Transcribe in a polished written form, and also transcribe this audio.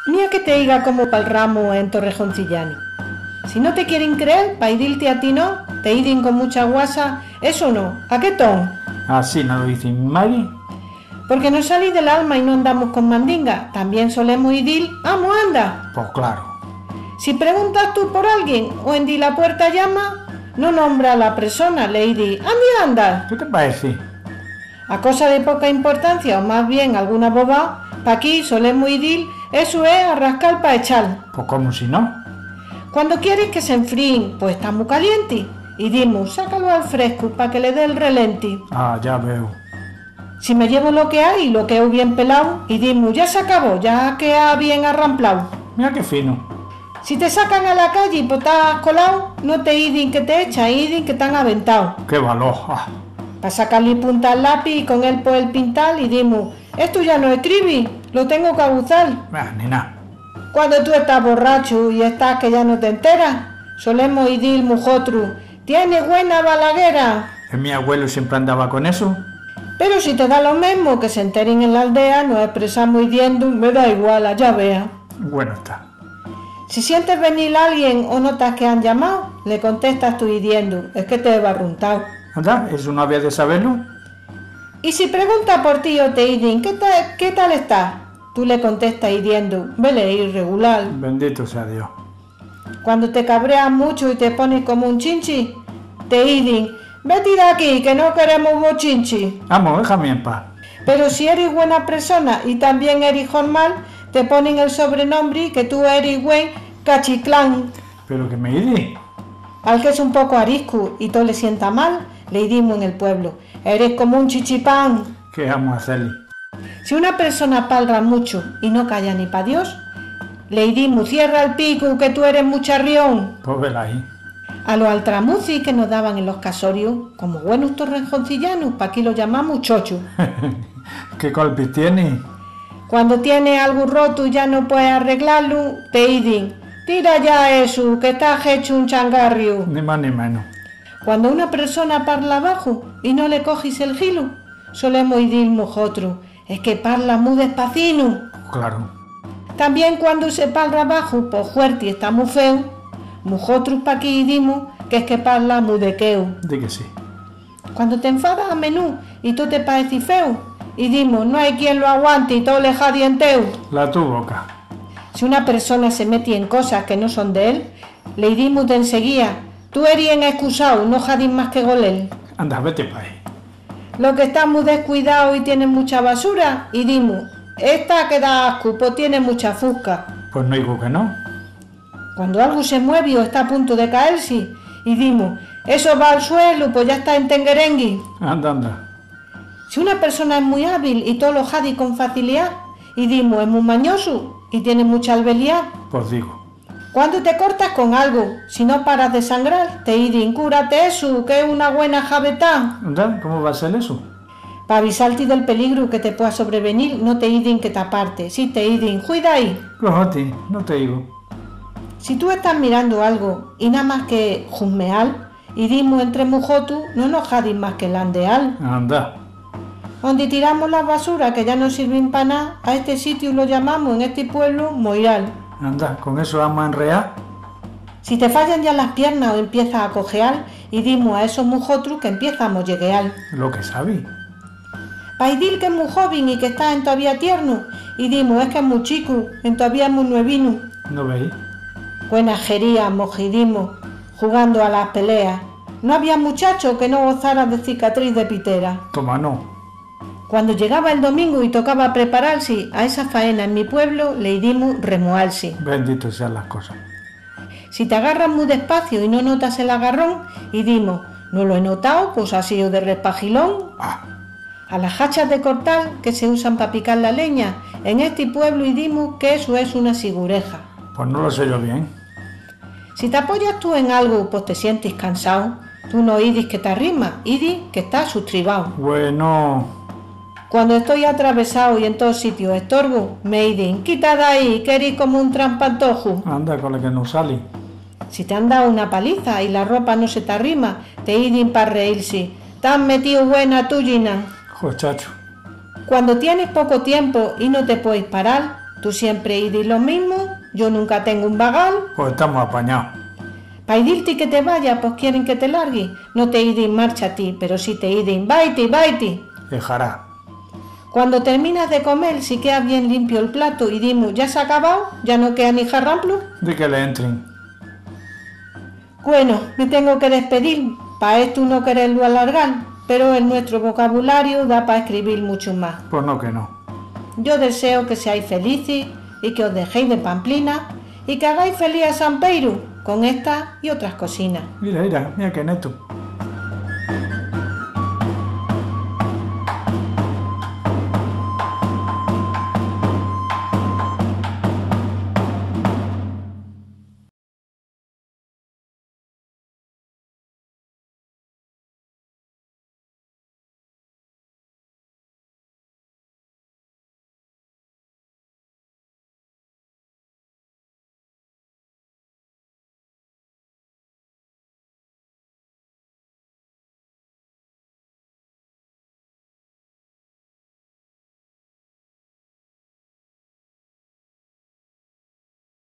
Mira que te diga como pa'l ramo en Torrejoncillano. Si no te quieren creer, pa' idirte a ti no, te idin con mucha guasa, eso no, ¿a qué ton? Así no lo dice mi madre. Porque no salís del alma y no andamos con mandinga, también solemos idir, ¡amo, anda! Pues claro. Si preguntas tú por alguien o en di la puerta llama, no nombra a la persona, le di, ¡andi, anda! ¿Qué te parece? A cosa de poca importancia o más bien alguna boba, pa' aquí solemos idir, eso es a rascar pa' echar. Pues como si no. Cuando quieres que se enfríen, pues está muy caliente. Y dimos, sácalo al fresco para que le dé el relenti. Ah, ya veo. Si me llevo lo que hay, lo que he bien pelado, y dimos, ya se acabó, ya queda bien arramplado. Mira qué fino. Si te sacan a la calle y pues estás colado, no te idin que te echan, idin que te han aventado. Qué valor. Ah. Para sacarle punta al lápiz y con él pues el pintar, y dimos, esto ya no escribí, lo tengo que abusar. Ni nada. Cuando tú estás borracho y estás que ya no te enteras, solemos idir mujotru, tienes buena balaguera. Que mi abuelo siempre andaba con eso. Pero si te da lo mismo que se enteren en la aldea, nos expresamos idiendo, me da igual, allá vea. Bueno está. Si sientes venir a alguien o notas que han llamado, le contestas tú idiendo, es que te he barruntado. Anda, eso no había de saberlo. Y si pregunta por ti o te idin, ¿qué tal estás? Tú le contestas idiendo, vele irregular. Bendito sea Dios. Cuando te cabreas mucho y te pones como un chinchi, te idin, vete de aquí que no queremos bochinchi. Vamos, déjame en paz. Pero si eres buena persona y también eres normal, te ponen el sobrenombre que tú eres buen cachiclán. Pero que me iré. Al que es un poco arisco y todo le sienta mal, le dimos en el pueblo, eres como un chichipán. ¿Qué vamos a hacerle? Si una persona palra mucho y no calla ni pa' Dios, le dimos, cierra el pico que tú eres mucharrión. Pues vela ahí. A los altramucis que nos daban en los casorios, como buenos torrejoncillanos, pa' aquí lo llamamos chocho. ¿Qué golpe tiene? Cuando tienes algo roto y ya no puedes arreglarlo, te idin, tira ya eso, que estás hecho un changarrio. Ni más ni menos. Cuando una persona parla bajo y no le coges el gilo, solemos idir nosotros, es que parla muy despacino. Claro. También cuando se parla bajo, pues fuerte y está muy feo, nosotros pa' aquí dimos que es que parla muy de queo. Di que sí. Cuando te enfadas a menú y tú te pareces feo, y dimos, no hay quien lo aguante y todo le jadienteo. La tu boca. Si una persona se mete en cosas que no son de él, le dimos de enseguida, tú eres en excusado, no jadín más que golel. Anda, vete pa' ahí. Lo que está muy descuidado y tiene mucha basura, y dimos, esta que da asco, pues tiene mucha fusca. Pues no digo que no. Cuando algo se mueve o está a punto de caerse, y dimos, eso va al suelo, pues ya está en tenguerengui. Anda, anda. Si una persona es muy hábil y todo lo jadi con facilidad, y dimos, es muy mañoso y tiene mucha albeliad. Pues digo. Cuando te cortas con algo, si no paras de sangrar, te idin, cúrate eso, que es una buena jabetá. Anda, ¿cómo va a ser eso? Para avisarte del peligro que te pueda sobrevenir, no te idin que te aparte. Si te idin, cuida ahí. Cójate, no te digo. Si tú estás mirando algo y nada más que juzmeal, y dimos entre mujotu, no nos jadin más que el andeal. Anda. Donde tiramos las basuras que ya no sirven para nada, a este sitio lo llamamos en este pueblo Moiral. Anda, con eso vamos a enrear. Si te fallan ya las piernas o empiezas a cojear, y dimos a esos mujotros que empiezan a molleguear. Lo que sabí. Pa' dir que es muy joven y que está en todavía tierno, y dimos es que es muy chico, en todavía es muy nuevino. ¿No veis? Buenajería, mojidimos, jugando a las peleas. No había muchacho que no gozara de cicatriz de pitera. Toma, no. Cuando llegaba el domingo y tocaba prepararse a esa faena en mi pueblo, le dimos remoarse. Bendito sean las cosas. Si te agarras muy despacio y no notas el agarrón, y dimos, no lo he notado, pues ha sido de respagilón. A las hachas de cortar que se usan para picar la leña, en este pueblo y dimos que eso es una sigureja. Pues no lo sé yo bien. Si te apoyas tú en algo, pues te sientes cansado, tú no idis que te arrima, idis que estás sustribado. Bueno. Cuando estoy atravesado y en todos sitios estorbo, me idin, quita de ahí, que eres como un trampantojo. Anda, con la que no sale. Si te han dado una paliza y la ropa no se te arrima, te idin para reírse. Te has metido buena tú, Gina. Joder, chacho. Cuando tienes poco tiempo y no te puedes parar, Tú siempre idis lo mismo, yo nunca tengo un vagal. Pues estamos apañados. Pa' idirti que te vaya, pues quieren que te largui. No te idin marcha a ti, pero si te idin vaiti. Dejará. Cuando terminas de comer, si queda bien limpio el plato y dimos, ¿ya se ha acabado? ¿Ya no queda ni jarramplo? De que le entren. Bueno, me tengo que despedir, pa' esto no quererlo alargar, pero en nuestro vocabulario da para escribir mucho más. Pues no que no. Yo deseo que seáis felices y que os dejéis de pamplina y que hagáis feliz a San Pedro con estas y otras cocinas. Mira que neto.